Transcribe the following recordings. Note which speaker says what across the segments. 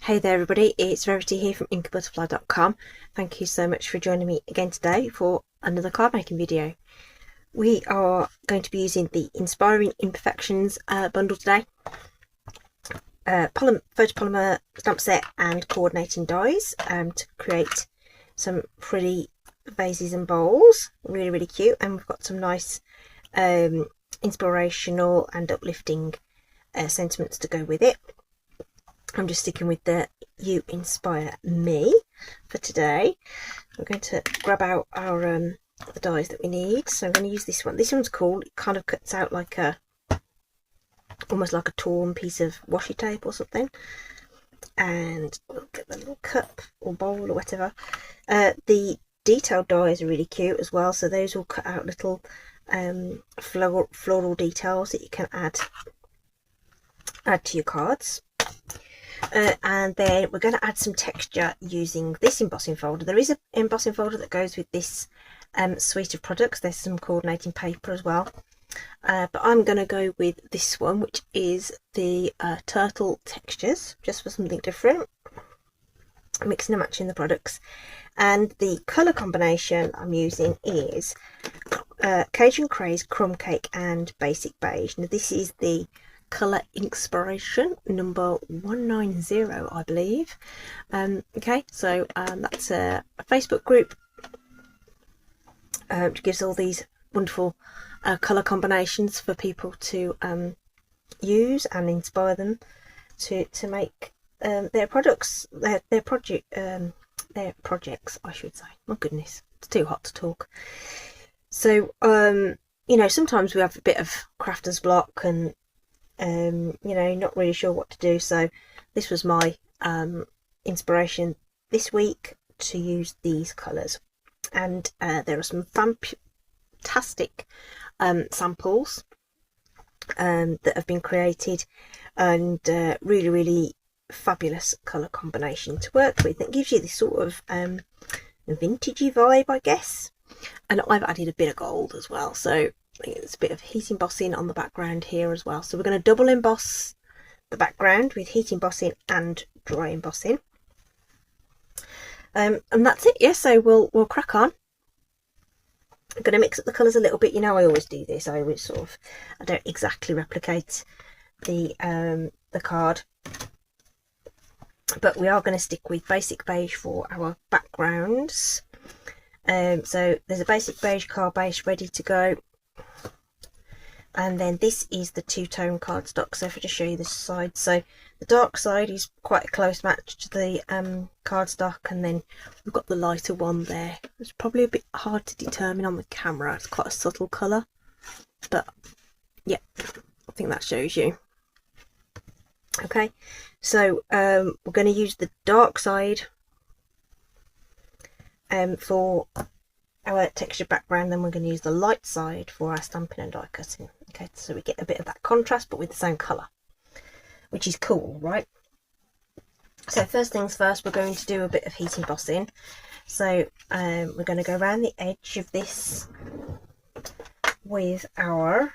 Speaker 1: Hey there everybody, it's Verity here from inkbutterfly.com. Thank you so much for joining me again today for another card making video. We are going to be using the Inspiring Imperfections bundle today. Photopolymer stamp set and coordinating dies to create some pretty vases and bowls. Really cute, and we've got some nice inspirational and uplifting sentiments to go with it. I'm just sticking with the You Inspire Me for today. I'm going to grab out our the dies that we need. So I'm going to use this one. This one's cool. It kind of cuts out like a almost like a torn piece of washi tape or something. And we'll get the little cup or bowl or whatever. The detailed dies are really cute as well. So those will cut out little floral details that you can add to your cards. And then we're going to add some texture using this embossing folder. There is an embossing folder that goes with this suite of products. There's some coordinating paper as well, but I'm going to go with this one, which is the turtle textures, just for something different, mixing and matching the products. And the colour combination I'm using is Cajun Craze, Crumb Cake and Basic Beige. Now this is the colour Inkspiration number 190, I believe. Okay, so that's a Facebook group which gives all these wonderful colour combinations for people to use and inspire them to make their products, their projects, I should say. My goodness, it's too hot to talk. So you know, sometimes we have a bit of crafter's block and you know, not really sure what to do, so this was my inspiration this week to use these colours. And there are some fantastic samples that have been created, and really fabulous colour combination to work with. It gives you this sort of vintagey vibe, I guess, and I've added a bit of gold as well, so there's a bit of heat embossing on the background here as well. So we're going to double emboss the background with heat embossing and dry embossing. And that's it. Yeah, so we'll crack on. I'm going to mix up the colours a little bit. You know, I always do this. I always I don't exactly replicate the card, but we are going to stick with Basic Beige for our backgrounds. So there's a Basic Beige card base ready to go. And then this is the two-tone cardstock. So if I just show you this side, so the dark side is quite a close match to the cardstock, and then we've got the lighter one there. It's probably a bit hard to determine on the camera. It's quite a subtle colour, but yeah, I think that shows you. Okay, so we're going to use the dark side for our texture background, then we're going to use the light side for our stamping and die cutting. Okay, so we get a bit of that contrast but with the same colour, which is cool, right? So first things first, we're going to do a bit of heat embossing. So we're going to go around the edge of this with our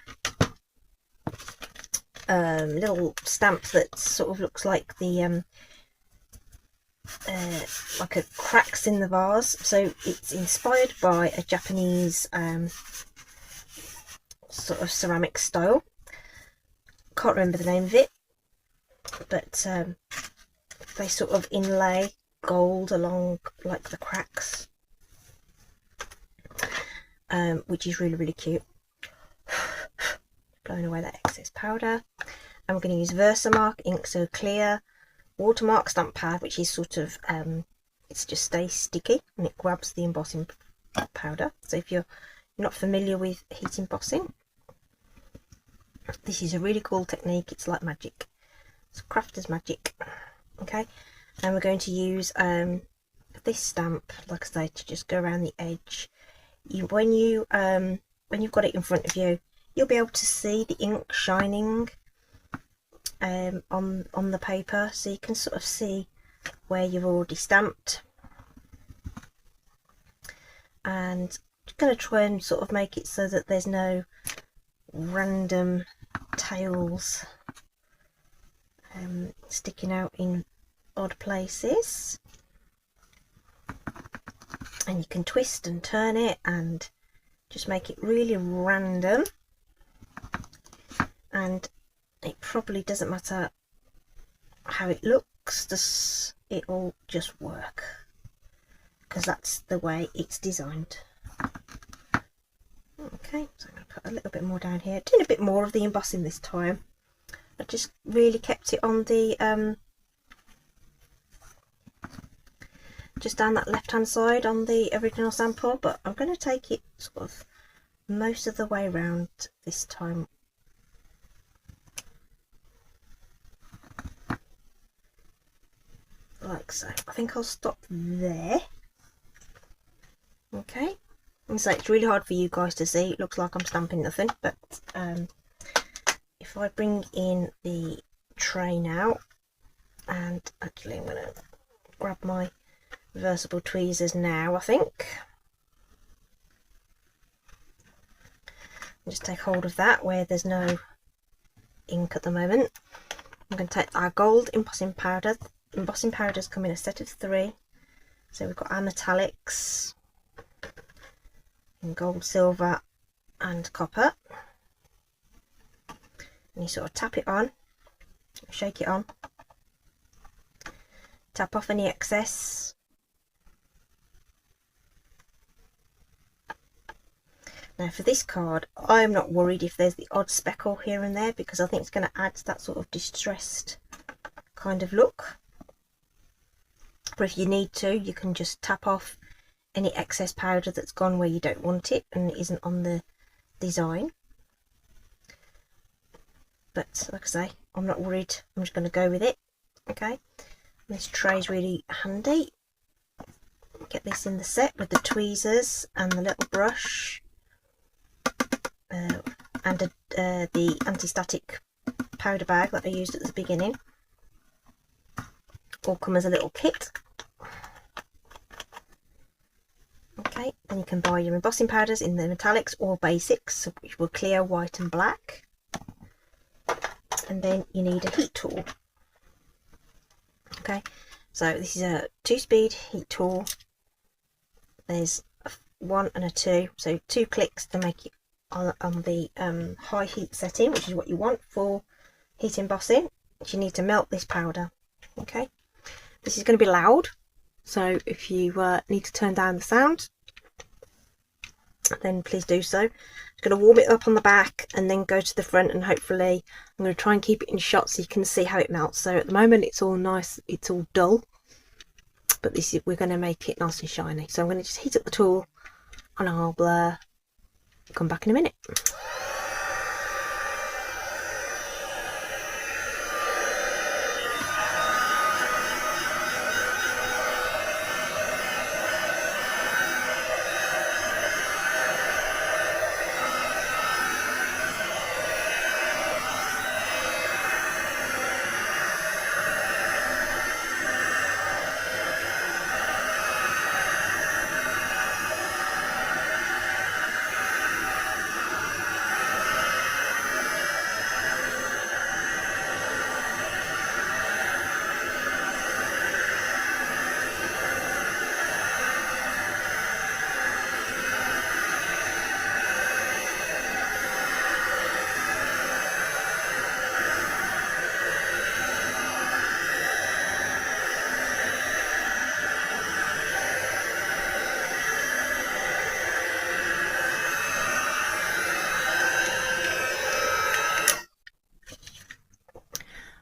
Speaker 1: little stamp that sort of looks like the like a cracks in the vase. So it's inspired by a Japanese sort of ceramic style. Can't remember the name of it, but they sort of inlay gold along like the cracks, which is really cute. Blowing away that excess powder. And we're going to use Versamark ink, so clear watermark stamp pad, which is sort of it's just stays sticky and it grabs the embossing powder. So if you're not familiar with heat embossing, this is a really cool technique. It's like magic. It's crafter's magic. Okay, and we're going to use this stamp, like I say, to just go around the edge. When you've got it in front of you, you'll be able to see the ink shining on the paper, so you can sort of see where you've already stamped. And I'm going to try and sort of make it so that there's no random tails sticking out in odd places, and you can twist and turn it and just make it really random, and it probably doesn't matter how it looks, it'll just work because that's the way it's designed. Okay, so I'm going to put a little bit more down here, doing a bit more of the embossing this time. I just really kept it on the just down that left hand side on the original sample, but I'm going to take it sort of most of the way around this time. Like so. I think I'll stop there. Okay, and so it's really hard for you guys to see, it looks like I'm stamping nothing, but if I bring in the tray now, and actually I'm going to grab my reversible tweezers now, I think. Just take hold of that where there's no ink at the moment. I'm going to take our gold embossing powder. Embossing powders come in a set of 3. So we've got our metallics in gold, silver and copper. And you sort of tap it on, shake it on, tap off any excess. Now for this card, I'm not worried if there's the odd speckle here and there, because I think it's going to add to that sort of distressed kind of look. But if you need to, you can just tap off any excess powder that's gone where you don't want it and it isn't on the design. But like I say, I'm not worried, I'm just going to go with it. Okay, this tray is really handy. Get this in the set with the tweezers and the little brush. And the anti-static powder bag that I used at the beginning. All come as a little kit. Okay, then you can buy your embossing powders in the metallics or basics, which will clear, white and black. And then you need a heat tool. Okay, so this is a 2-speed heat tool. There's a 1 and a 2, so 2 clicks to make it on the high heat setting, which is what you want for heat embossing. But you need to melt this powder. Okay, this is going to be loud, so if you need to turn down the sound, then please do so. I'm going to warm it up on the back and then go to the front, and hopefully I'm going to try and keep it in shot so you can see how it melts. So at the moment it's all nice, it's all dull, but this is, we're going to make it nice and shiny. So I'm going to just heat up the tool and I'll come back in a minute.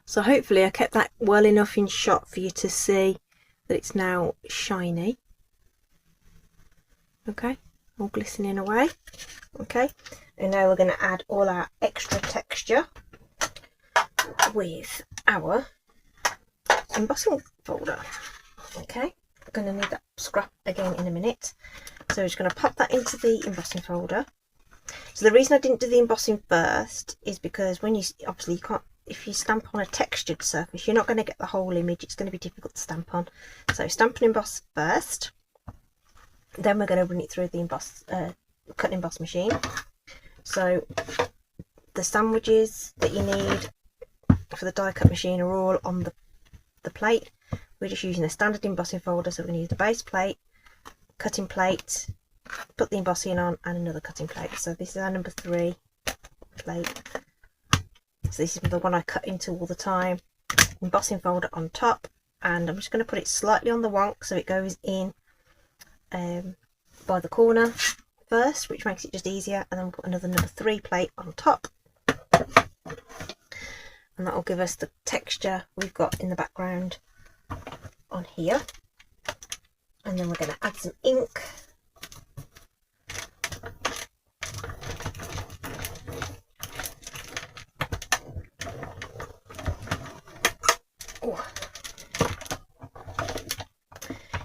Speaker 1: So hopefully I kept that well enough in shot for you to see that it's now shiny. Okay, all glistening away. Okay, and now we're going to add all our extra texture with our embossing folder. Okay, we're going to need that scrap again in a minute. So we're just going to pop that into the embossing folder. So the reason I didn't do the embossing first is because when you, obviously you can't, if you stamp on a textured surface, you're not going to get the whole image. It's going to be difficult to stamp on. So stamp and emboss first. Then we're going to run it through the emboss, cut and emboss machine. So the sandwiches that you need for the die cut machine are all on the plate. we're just using a standard embossing folder, so we're going to use the base plate, cutting plate, put the embossing on, and another cutting plate. So this is our number 3 plate. So this is the one I cut into all the time. Embossing folder on top, and I'm just going to put it slightly on the wonk so it goes in by the corner first, which makes it just easier, and then we'll put another number 3 plate on top, and that will give us the texture we've got in the background on here. And then we're going to add some ink.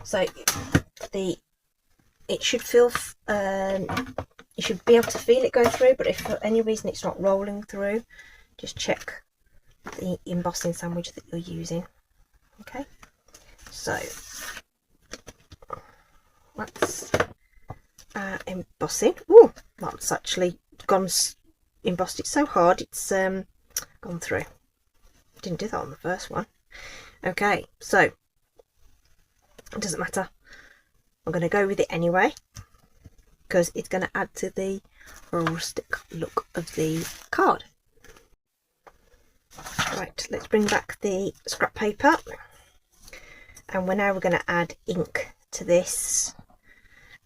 Speaker 1: So it should feel, you should be able to feel it go through, but if for any reason it's not rolling through, just check the embossing sandwich that you're using. Okay, so that's embossing. Oh, that's actually gone, embossed it so hard it's gone through. Didn't do that on the first one. Okay, so it doesn't matter, I'm going to go with it anyway because it's going to add to the rustic look of the card. Right, let's bring back the scrap paper, and we're going to add ink to this,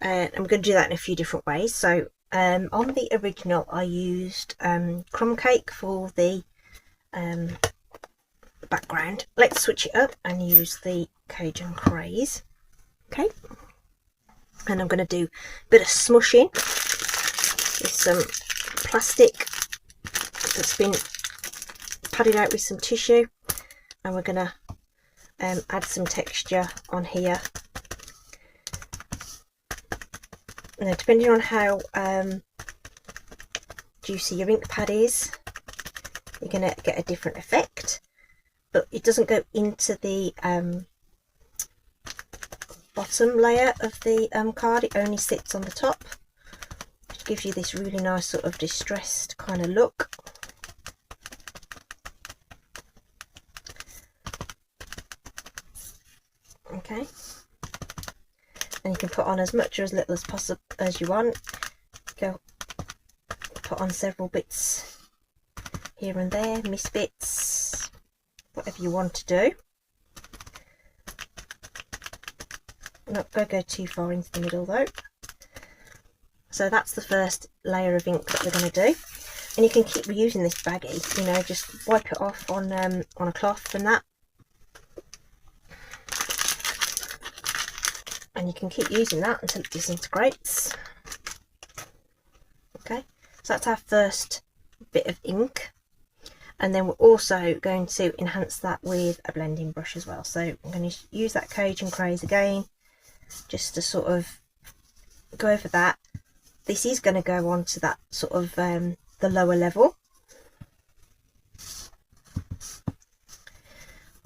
Speaker 1: and we're going to do that in a few different ways. So on the original I used crumb cake for the background. Let's switch it up and use the Cajun Craze. Okay, and I'm going to do a bit of smushing with some plastic that's been padded out with some tissue, and we're going to add some texture on here. Now, depending on how juicy your ink pad is, you're going to get a different effect, but it doesn't go into the bottom layer of the card, it only sits on the top, which gives you this really nice sort of distressed kind of look. Okay, and you can put on as much or as little as possible as you want. Go put on several bits here and there, miss bits, whatever you want to do. Not going to go too far into the middle though. So that's the first layer of ink that we're going to do, and you can keep reusing this baggie, you know, just wipe it off on a cloth and that, and you can keep using that until it disintegrates. Okay, so that's our first bit of ink, and then we're also going to enhance that with a blending brush as well. So I'm going to use that Cajun Craze again, just to sort of go over that. This is going to go on to that sort of the lower level.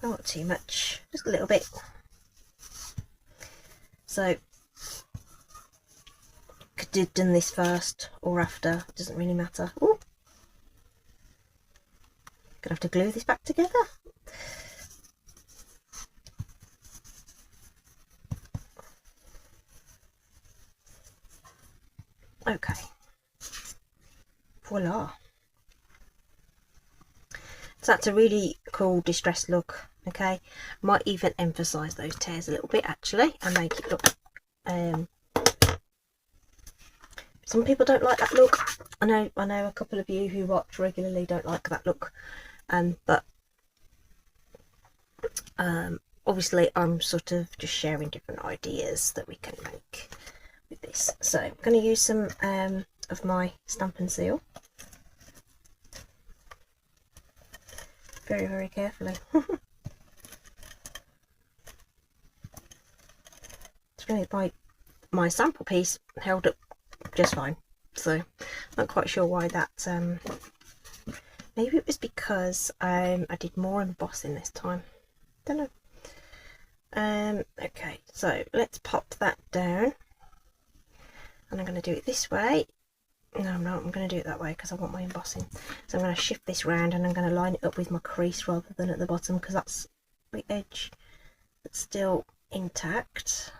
Speaker 1: Not too much, just a little bit. So could have done this first or after, doesn't really matter. Ooh. Gonna have to glue this back together. Okay, voila. So that's a really cool distressed look. Okay, might even emphasize those tears a little bit actually and make it look, some people don't like that look. I know a couple of you who watch regularly don't like that look, but obviously I'm sort of just sharing different ideas that we can make with this. So I'm going to use some of my Stampin' Seal very, very carefully. It's really my sample piece held up just fine, so not quite sure why that. Maybe it was because I did more embossing this time, don't know. Okay, so let's pop that down, and I'm going to do it this way. No, I'm not. I'm going to do it that way because I want my embossing. So I'm going to shift this round, and I'm going to line it up with my crease rather than at the bottom, because that's the edge that's still intact.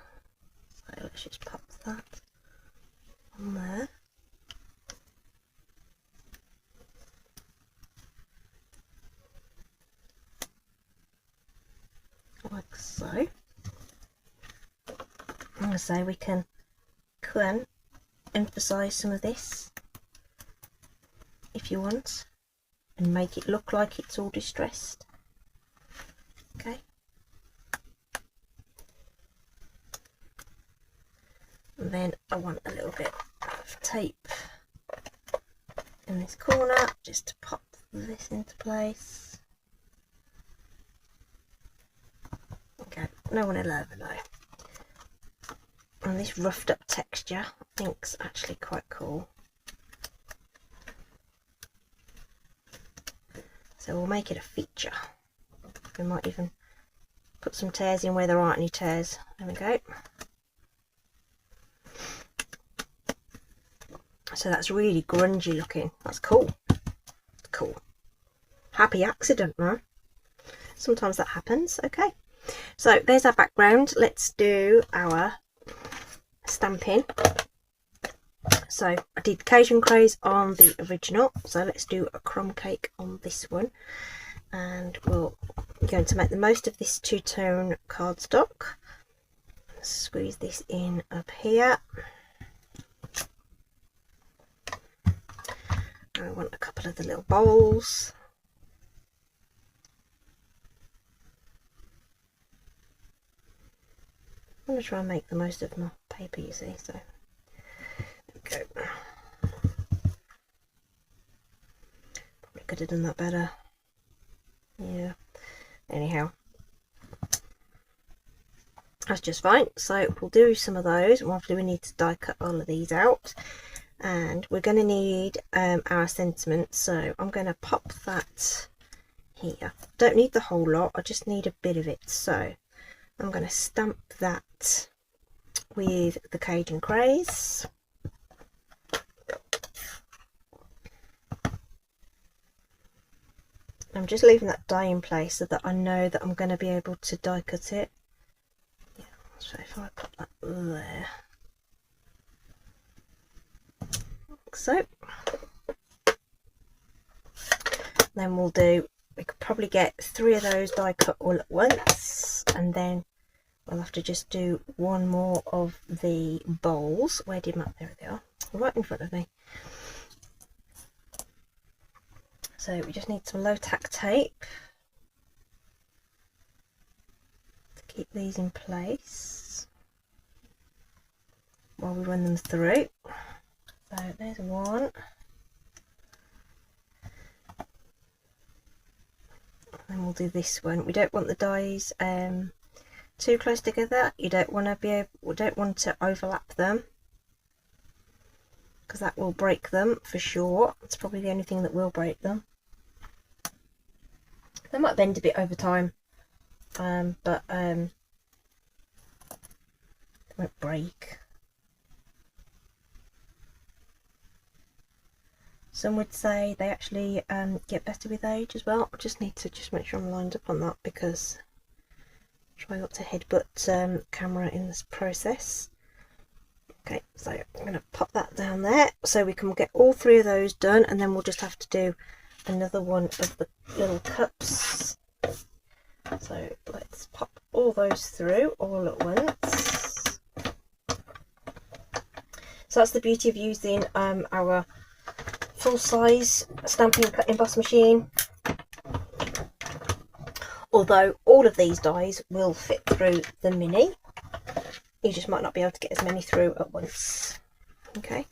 Speaker 1: So let's just pop that on there. Like so. I'm going to say we can emphasize some of this if you want and make it look like it's all distressed. Okay. And then I want a little bit of tape in this corner just to pop this into place. Okay, no one will ever know. And this roughed up texture I think's actually quite cool. So we'll make it a feature. We might even put some tears in where there aren't any tears. There we go. So that's really grungy looking. That's cool. Cool. Happy accident, man. Sometimes that happens. Okay. So there's our background. Let's do our stamping. So I did Cajun Craze on the original. So let's do a crumb cake on this one. And we're going to make the most of this two-tone cardstock. Squeeze this in up here. I want a couple of the little bowls. I'm going to try and make the most of my paper, you see, so there we go. Probably could have done that better. Yeah, anyhow, that's just fine. So we'll do some of those, and obviously we need to die cut all of these out. And we're going to need our sentiment, so I'm going to pop that here. Don't need the whole lot, I just need a bit of it. So I'm going to stamp that with the Cajun Craze. I'm just leaving that die in place so that I know that I'm going to be able to die cut it. Yeah, so if I put that there. So then we could probably get 3 of those die cut all at once, and then we'll have to just do one more of the bowls. Where did my, there they are, right in front of me. So we just need some low tack tape to keep these in place while we run them through. So there's one. And we'll do this one. We don't want the dies too close together. You don't want to we don't want to overlap them, because that will break them for sure. It's probably the only thing that will break them. They might bend a bit over time, but they won't break. Some would say they actually get better with age as well. I just need to make sure I'm lined up on that, because try not to headbutt camera in this process. Okay, so I'm going to pop that down there so we can get all 3 of those done, and then we'll just have to do another one of the little cups. So let's pop all those through all at once. So that's the beauty of using our full-size Stampin' Cut Emboss machine. Although all of these dies will fit through the mini, you just might not be able to get as many through at once. Okay,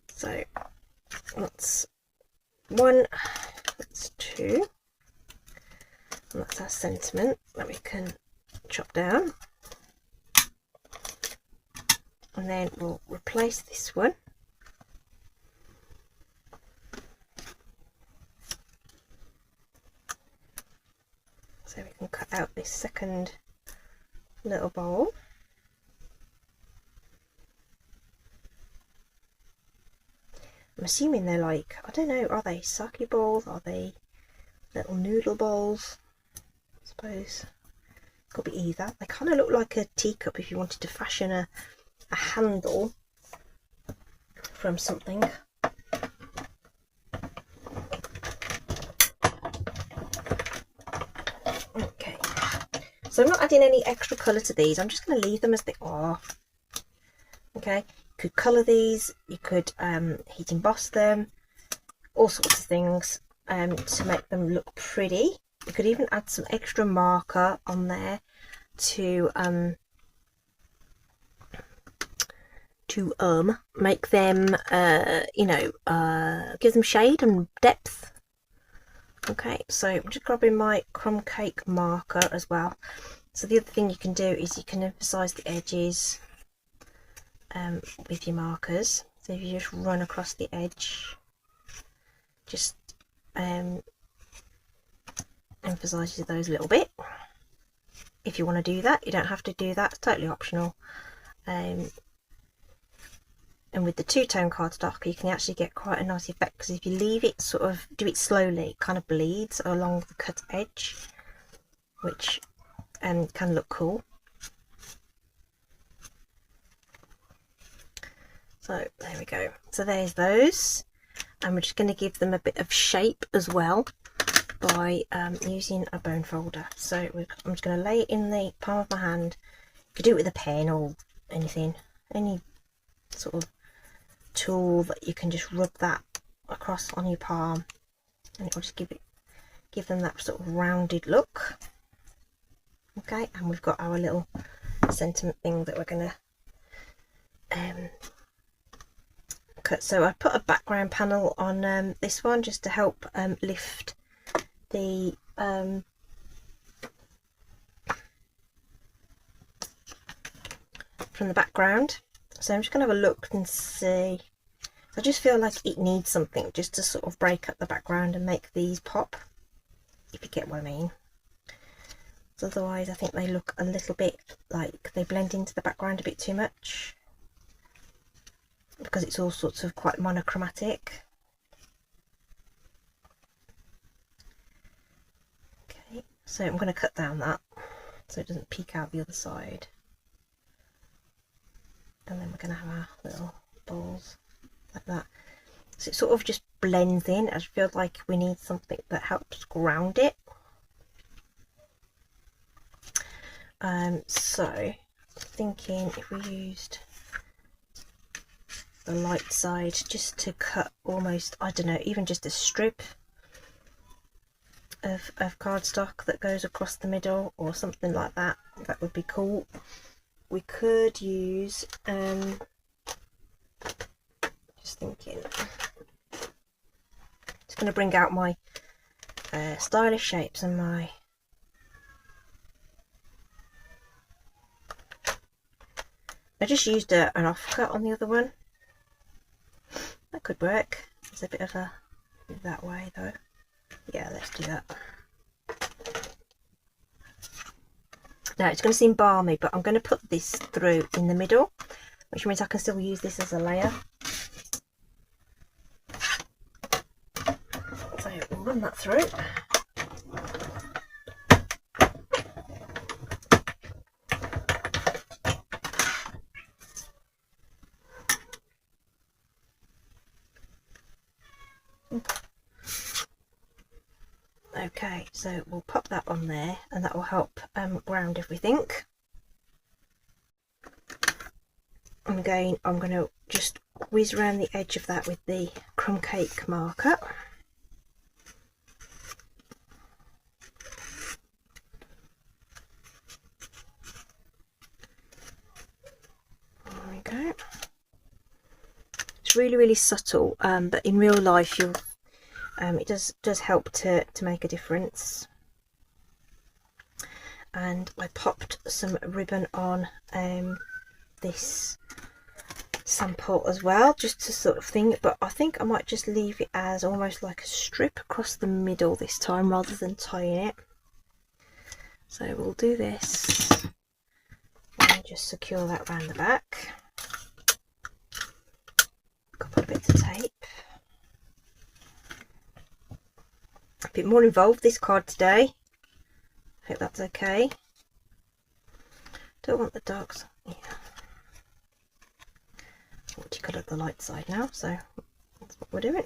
Speaker 1: so that's 1, that's 2, and that's our sentiment that we can chop down, and then we'll replace this one. So we can cut out this second little bowl. I'm assuming they're like, I don't know, are they sake bowls? Are they little noodle bowls? I suppose Could be either. They kind of look like a teacup if you wanted to fashion a handle from something. Okay, so I'm not adding any extra colour to these. I'm just going to leave them as they are. Okay, you could colour these, you could heat emboss them, all sorts of things to make them look pretty. You could even add some extra marker on there to make them you know, give them shade and depth. Okay, so I'm just grabbing my crumb cake marker as well. So the other thing you can do is you can emphasize the edges with your markers. So if you just run across the edge, just emphasizes those a little bit. If you want to do that, you don't have to do that, it's totally optional. And with the two-tone cardstock you can actually get quite a nice effect, because if you leave it, sort of do it slowly, it kind of bleeds along the cut edge, which can look cool. So there we go, so there's those, and we're just going to give them a bit of shape as well by using a bone folder. So I'm just going to lay it in the palm of my hand. You could do it with a pen or anything, any sort of tool that you can just rub that across on your palm, and it will just give them that sort of rounded look. Okay, and we've got our little sentiment thing that we're going to cut. So I put a background panel on this one just to help lift the from the background. So I'm just going to have a look and see. I just feel like it needs something just to sort of break up the background and make these pop, if you get what I mean. So otherwise I think they look a little bit like they blend into the background a bit too much, because it's all sorts of quite monochromatic. Okay, so I'm going to cut down that so it doesn't peek out the other side. And then we're going to have our little balls like that. So it sort of just blends in. I feel like we need something that helps ground it. So thinking if we used the light side just to cut almost, I don't know, even just a strip of cardstock that goes across the middle or something like that, that would be cool. We could use just thinking, just going to bring out my stylish shapes and my I just used an offcut on the other one. That could work. It's a bit of a that way though. Yeah, let's do that. Now it's going to seem balmy, but I'm going to put this through in the middle, which means I can still use this as a layer. So we'll run that through. Okay, so we'll pop that on there and that will help ground everything. I'm going to just whiz around the edge of that with the crumb cake marker. There we go. It's really subtle, but in real life you'll it does help to make a difference. And I popped some ribbon on this sample as well, just to sort of think, but I think I might just leave it as almost like a strip across the middle this time rather than tying it. So we'll do this and just secure that around the back. A couple of bits of tape. A bit more involved this card today. Hope that's okay. Don't want the darks. Yeah. Want to colour the light side now, so that's what we're doing.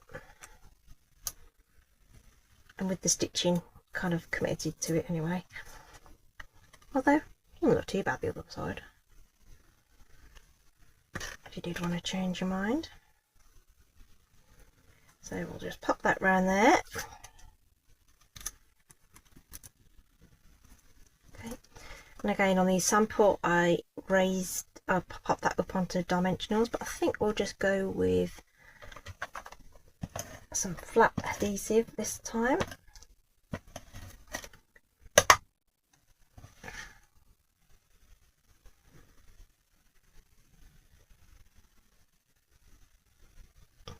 Speaker 1: And with the stitching kind of committed to it anyway. Although, not too bad the other side. If you did want to change your mind. So we'll just pop that round there. Okay. And again on the sample I popped that up onto dimensionals, but I think we'll just go with some flat adhesive this time.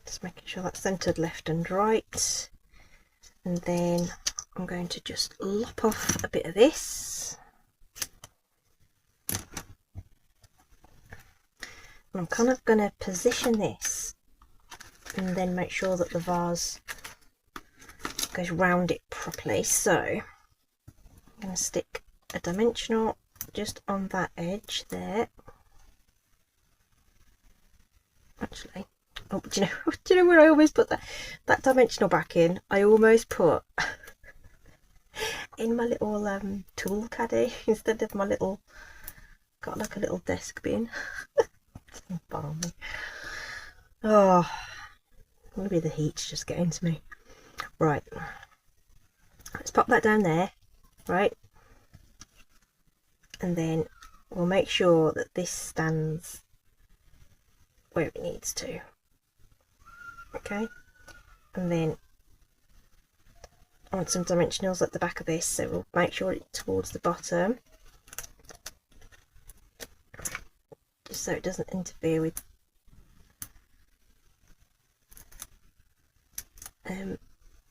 Speaker 1: Just making sure that's centered left and right, and then I'm going to just lop off a bit of this, and I'm kind of going to position this and then make sure that the vase goes round it properly. So I'm going to stick a dimensional just on that edge there. Actually, oh, do you know where I always put that dimensional back in? I almost put in my little tool caddy instead of my little, got like a little desk bin. Balmy. Oh, maybe the heat's just getting to me. Right, let's pop that down there, right, and then we'll make sure that this stands where it needs to. Okay, and then I want some dimensionals at the back of this, so we'll make sure it's towards the bottom, just so it doesn't interfere with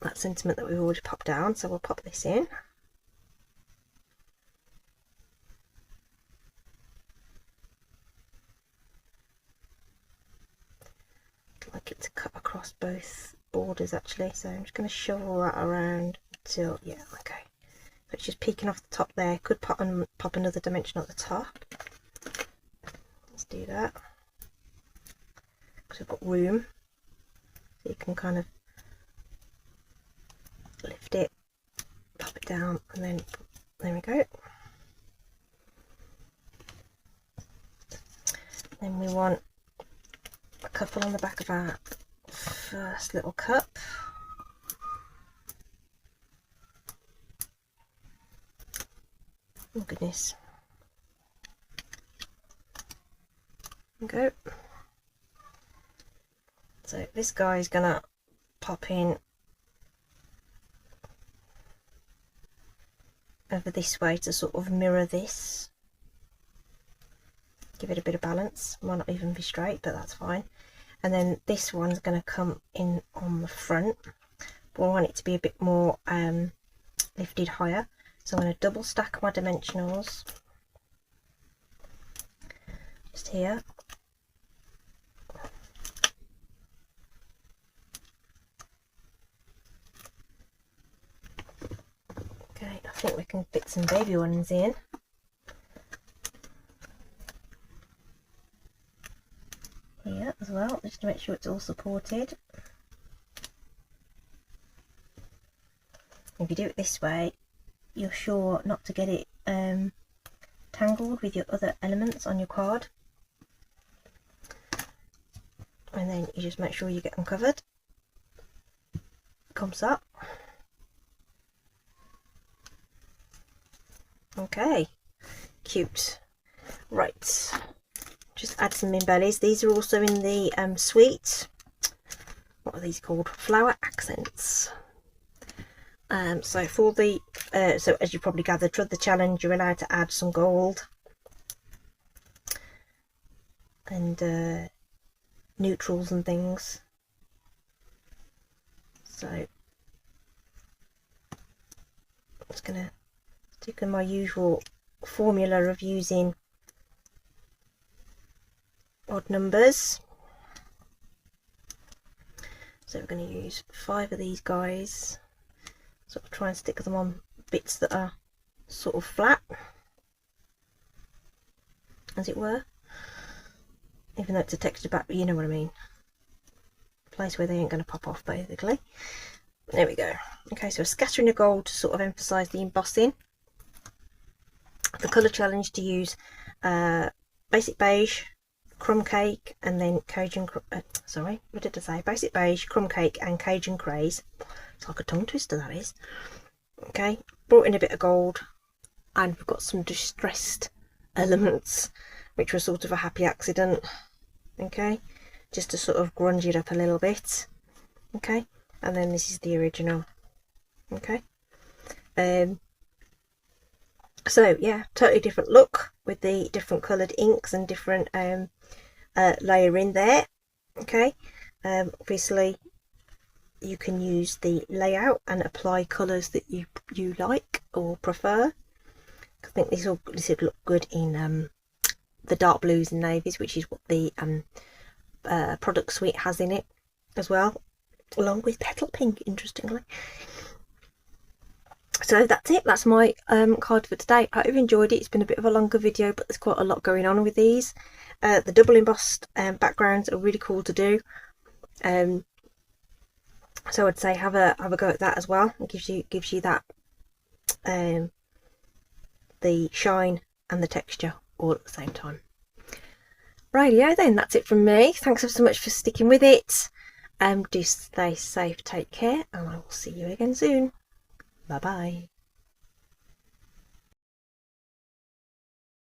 Speaker 1: that sentiment that we've already popped down. So we'll pop this in. I'd like it to cut across both borders actually, so I'm just going to shovel that around until, yeah, okay. So it's just peeking off the top there. Could pop another dimension at the top. Let's do that, because we've got room, so you can kind of lift it, pop it down, and then there we go. Then we want a couple on the back of our first little cup. Oh goodness. There we go. So this guy is gonna pop in over this way to sort of mirror this, give it a bit of balance. Might not even be straight, but that's fine. And then this one's going to come in on the front, but I want it to be a bit more lifted higher, so I'm going to double stack my dimensionals just here. Okay, I think we can fit some baby ones in. Here as well, just to make sure it's all supported. If you do it this way, you're sure not to get it tangled with your other elements on your card. And then you just make sure you get them covered. Comes up. Okay, cute. Right, just add some embellies. These are also in the suite. What are these called? Flower accents. So for the so as you probably gathered from the challenge, you're allowed to add some gold and neutrals and things. So I'm just gonna stick in my usual formula of using odd numbers. So we're going to use 5 of these guys, sort of try and stick them on bits that are sort of flat. as it were. Even though it's a texture back, but you know what I mean. A place where they ain't going to pop off, basically. There we go. Okay, so scattering the gold to sort of emphasise the embossing. The colour challenge to use basic beige, crumb cake, and then Cajun. Sorry, what did I say? Basic beige, crumb cake, and Cajun craze. It's like a tongue twister, that is. Okay, brought in a bit of gold, and we've got some distressed elements, which were sort of a happy accident. Okay, just to sort of grunge it up a little bit. Okay, and then this is the original. Okay, so yeah, totally different look with the different coloured inks and different layer in there. Okay, obviously you can use the layout and apply colours that you like or prefer. I think this would look good in the dark blues and navies, which is what the product suite has in it as well, along with petal pink, interestingly. So that's it, that's my card for today. I hope you've enjoyed it. It's been a bit of a longer video, but there's quite a lot going on with these. The double embossed backgrounds are really cool to do. So I'd say have a go at that as well. It gives you that the shine and the texture all at the same time. Rightio then, that's it from me. Thanks so much for sticking with it. Do stay safe, take care, and I will see you again soon. Bye bye.